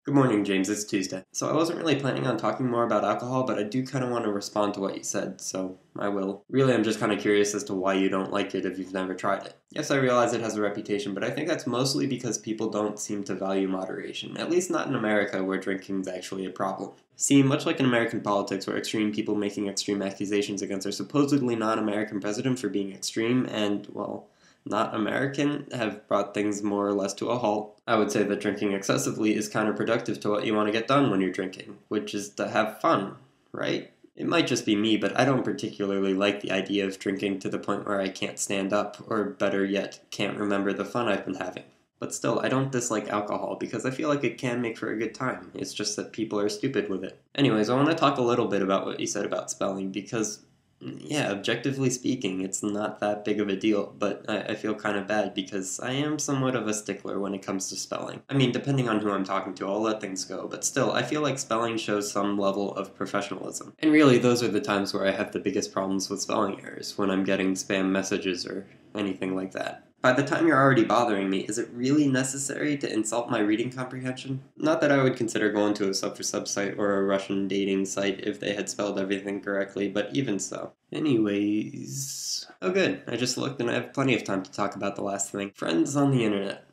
Good morning, James. It's Tuesday. So I wasn't really planning on talking more about alcohol, but I do kind of want to respond to what you said, so I will. Really, I'm just kind of curious as to why you don't like it if you've never tried it. Yes, I realize it has a reputation, but I think that's mostly because people don't seem to value moderation, at least not in America, where drinking is actually a problem. See, much like in American politics, where extreme people making extreme accusations against our supposedly non-American president for being extreme and, well, not American have brought things more or less to a halt. I would say that drinking excessively is counterproductive to what you want to get done when you're drinking, which is to have fun, right? It might just be me, but I don't particularly like the idea of drinking to the point where I can't stand up, or better yet, can't remember the fun I've been having. But still, I don't dislike alcohol because I feel like it can make for a good time. It's just that people are stupid with it. Anyways, I want to talk a little bit about what you said about spelling because yeah, objectively speaking, it's not that big of a deal, but I feel kind of bad because I am somewhat of a stickler when it comes to spelling. I mean, depending on who I'm talking to, I'll let things go, but still, I feel like spelling shows some level of professionalism. And really, those are the times where I have the biggest problems with spelling errors, when I'm getting spam messages or anything like that. By the time you're already bothering me, is it really necessary to insult my reading comprehension? Not that I would consider going to a sub for sub site or a Russian dating site if they had spelled everything correctly, but even so. Anyways. Oh good, I just looked and I have plenty of time to talk about the last thing. Friends on the internet.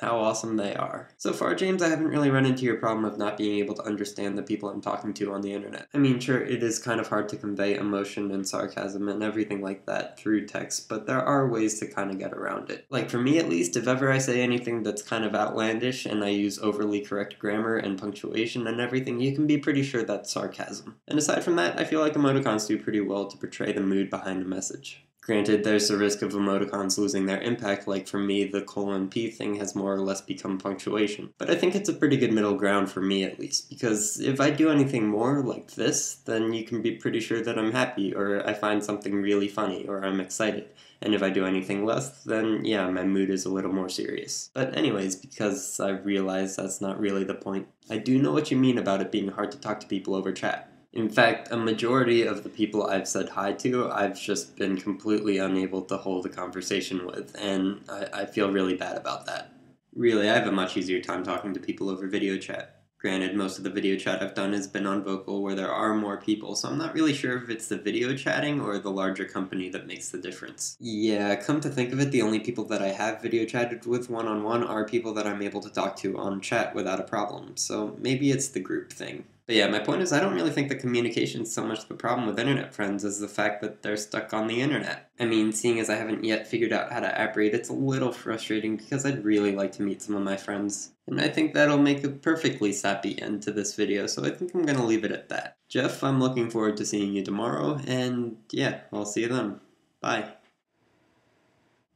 How awesome they are. So far, James, I haven't really run into your problem of not being able to understand the people I'm talking to on the internet. I mean, sure, it is kind of hard to convey emotion and sarcasm and everything like that through text, but there are ways to kind of get around it. Like, for me at least, if ever I say anything that's kind of outlandish and I use overly correct grammar and punctuation and everything, you can be pretty sure that's sarcasm. And aside from that, I feel like emoticons do pretty well to portray the mood behind a message. Granted, there's the risk of emoticons losing their impact, like for me, the colon P thing has more or less become punctuation. But I think it's a pretty good middle ground for me at least, because if I do anything more like this, then you can be pretty sure that I'm happy, or I find something really funny, or I'm excited. And if I do anything less, then yeah, my mood is a little more serious. But anyways, because I realize that's not really the point, I do know what you mean about it being hard to talk to people over chat. In fact, a majority of the people I've said hi to, I've just been completely unable to hold a conversation with, and I feel really bad about that. Really, I have a much easier time talking to people over video chat. Granted, most of the video chat I've done has been on Vocal, where there are more people, so I'm not really sure if it's the video chatting or the larger company that makes the difference. Yeah, come to think of it, the only people that I have video chatted with one-on-one are people that I'm able to talk to on chat without a problem, so maybe it's the group thing. But yeah, my point is I don't really think that communication's so much the problem with internet friends as the fact that they're stuck on the internet. I mean, seeing as I haven't yet figured out how to app rate, it's a little frustrating because I'd really like to meet some of my friends. And I think that'll make a perfectly sappy end to this video, so I think I'm gonna leave it at that. Jeff, I'm looking forward to seeing you tomorrow, and yeah, I'll see you then. Bye.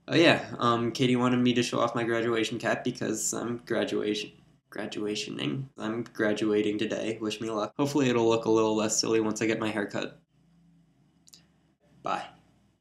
Oh yeah, Katie wanted me to show off my graduation cap because I'm graduationing. I'm graduating today. Wish me luck. Hopefully it'll look a little less silly once I get my hair cut. Bye.